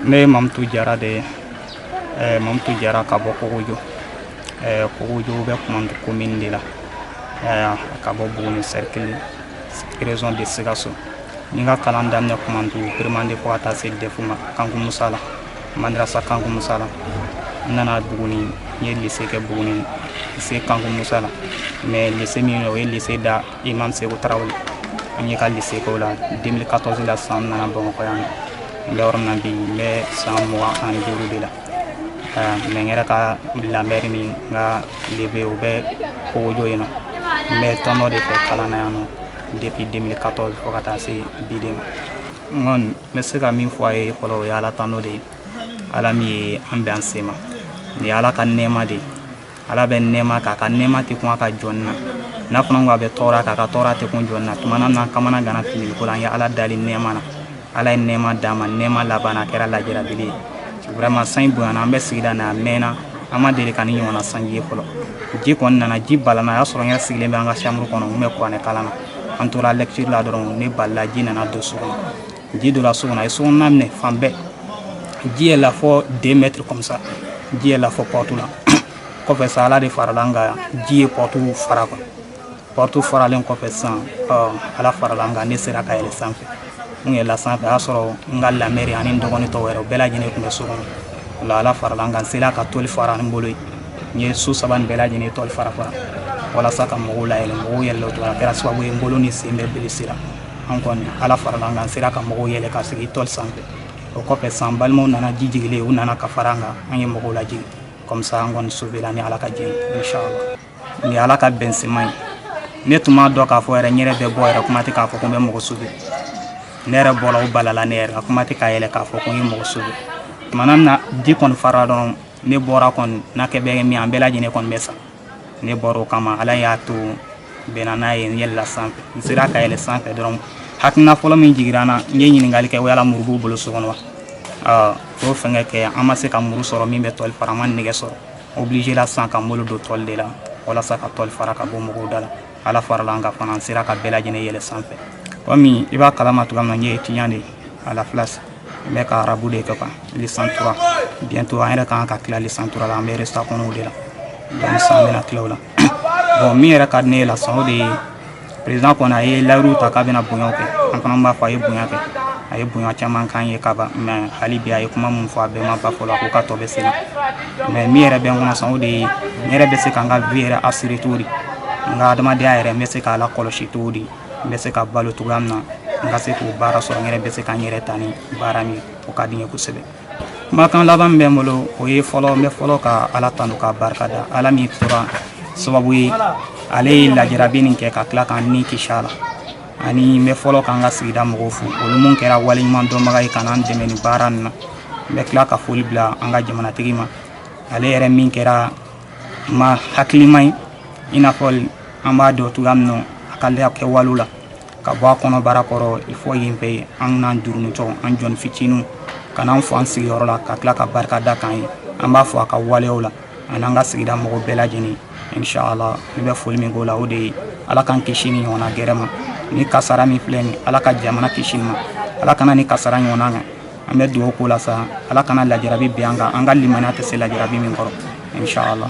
Ne Mamtu Jara de Mamtu Jara ka bɔ Kogojo. Kogojo bɛ commande commune de la. Ka bɔ Buguni cercle région de Sikasso. Ni ka kalan daminɛ commande primaire fo ka taa se DEF ma Kanku Musala. Madrasa Kanku Musala. N nana Buguni, n ye lycée kɛ Buguni, lycée Kanku Musala. Mais lycée min o ye lycée da Imam Seku Tarawele. An ye ka lycée k'o la 2014 la san n nana Bamakɔ yan nɔ. N bɛ yɔrɔ min na bi n bɛ san 25 de la. Mais n yɛrɛ ka lamɛri ni n ka lebe o bɛ Kogojo yen nɔ. N bɛ tɔn dɔ de fɛ kalan na yan nɔ depuis 2014 fo ka taa se bi de ma. N bɛ se ka min fɔ a ye fɔlɔ o ye Ala tano de ye. Ala min ye an bɛn an se ma. Ni Ala ka nɛɛma de ye. Ala bɛ nɛɛma k'a ka nɛɛma tɛ kun a ka jɔnni na. N'a fɔra ko a bɛ tɔɔrɔ k'a ka tɔɔrɔ tɛ kun jɔnni na. Tuma na kamana gana fili ko la an ye Ala dali nɛɛma na. Ala ye nɛɛma d'a ma, nɛɛma laban a kɛra lajarabi ye. Vraiment san bonyana an bɛ sigida na a mɛnna. An ma deli ka ni ɲɔgɔnna sanji ye fɔlɔ. Ji kɔni nana, ji balana a y'a sɔrɔ n yɛrɛ sigilen bɛ an ka chambre kɔnɔ n bɛ kuranɛ kalan na. An tora lecture la dɔrɔn ne balila ji nana don so kɔnɔ. Ji donna so kɔnɔ a ye so kɔnɔna minɛ fan bɛɛ. Ji yɛlɛla fɔ 2 mètres comme ça. Ji yɛlɛla fɔ porte la. Kɔfɛ sa Ala de farala an kan ji ye porte fara quoi. Porte faralen kɔfɛ sisan Ala farala an kan ne sera ka yɛlɛ sanfɛ. N yɛlɛla sanfɛ a y'a sɔrɔ n ka lamɛri ani n dɔgɔnin tɔw yɛrɛ u bɛɛ lajɛlen tun bɛ so kɔnɔ. O la Ala farala an kan n sera ka tɔli fara ni bolo ye. N ye so 3 nin bɛɛ lajɛlen tɔli fara walasa ka mɔgɔw layɛlɛ. Mɔgɔw yɛlɛla o cogo la a kɛra sababu ye n bolo ni sen bɛɛ blessera. An kɔni Ala farala an kan n sera ka mɔgɔw yɛlɛ ka sigi tɔli sanfɛ. O kɔfɛ san balimaw nana ji jigilen u nana ka fara an kan an ye mɔgɔw lajigin. Comme ça an kɔni sauvé la ni Ala ka jɛn ye inchallah. Ni Ala ka bɛnseman ye. Ne tun m'a dɔn k'a fɔ yɛrɛ n yɛrɛ bɛ bɔ yɛrɛ kuma tɛ k'a fɔ ko n bɛ mɔgɔ sauvé. Ne yɛrɛ bɔra o balala ne yɛrɛ a kuma tɛ k'a yɛlɛ k'a fɔ ko n ye mɔgɔ sauvé. Tuma min na ji kɔni fara dɔrɔn ne bɔra kɔni n'a kɛ bɛ min an bɛɛ lajɛlen kɔni bɛ sa. Ne bɔra o kama Ala y'a to bɛnna n'a ye n yɛlɛla sanfɛ. N sera ka yɛlɛ sanfɛ dɔrɔn hakilina fɔlɔ min jigira n na n ye ɲininkali kɛ o yala muru b'u bolo so kɔnɔ wa. O fɛngɛ kɛ an ma se ka muru sɔrɔ min bɛ tɔli fara an ma nɛgɛ sɔrɔ. Obligé la sisan ka molo don tɔli de la walasa ka tɔli fara ka bɔ mɔgɔw da la. Ala farala an kan fana n sera ka bɛɛ lajɛlen yɛlɛ sanfɛ. Komi i b'a kalama cogoya min na n ye étudiant de à la place. N bɛ ka arabu de kɛ quoi licence 3. Bientôt an yɛrɛ kan ka tila licence 3 la an bɛ resta kɔnɔw de la. Donc sisan an bɛna tila o la. Bon min yɛrɛ ka di ne ye la sisan o de ye président kɔni a ye layiru ta k'a bɛna bonyaw kɛ. An fana b'a fɔ a ye bonya kɛ. A ye bonya caman k'an ye kaban mais hali bi a ye kuma mun fɔ a bɛɛ ma ba fɔlɔ ko ka tɔ bɛ sen na. Mais min yɛrɛ bɛ n kɔnɔ sisan o de ye n yɛrɛ bɛ se ka n ka vie yɛrɛ assurer cogo di. N ka adamadenya yɛrɛ n bɛ se k'a lakɔlɔsi cogo di. N bɛ se ka balo cogoya min na n ka se k'o baara sɔrɔ n yɛrɛ bɛ se ka n yɛrɛ ta ni baara min o ka di n ye kosɛbɛ. Kumakan laban min bɛ n bolo o ye fɔlɔ n bɛ fɔlɔ ka Ala tanu ka barika da Ala min tora sababu ye ale ye lajarabi nin kɛ ka tila k'an ni kisi a la. Ani n bɛ fɔlɔ k'an ka sigida mɔgɔw fo olu mun kɛra waleɲuman dɔnbaga ye ka n'an dɛmɛ nin baara nin na. N bɛ tila ka foli bila an ka jamanatigi ma ale yɛrɛ min kɛra ma hakilima ye i n'a fɔ an b'a dɔn cogoya min na a ka kɛwalew la ka bɔ a kɔnɔ baara kɔrɔ il faut yen fɛ an n'an jurunitɔ an jɔn fitininw ka n'an fɔ an sigiyɔrɔ la ka tila ka barika da k'an ye an b'a fɔ a ka waleyaw la ani an ka sigida mɔgɔw bɛɛ lajɛlen inchallah ne bɛ foli min k'o la o de ye Ala k'an kisi ni ɲɔgɔnna gɛrɛ ma ni kasara min filɛ nin Ala ka jamana kisi ma Ala kana ni kasara ɲɔgɔnna kan an bɛ dugawu k'o la sa Ala kana lajarabi bin an kan an ka limaniya tɛ se lajarabi min kɔrɔ inchallah.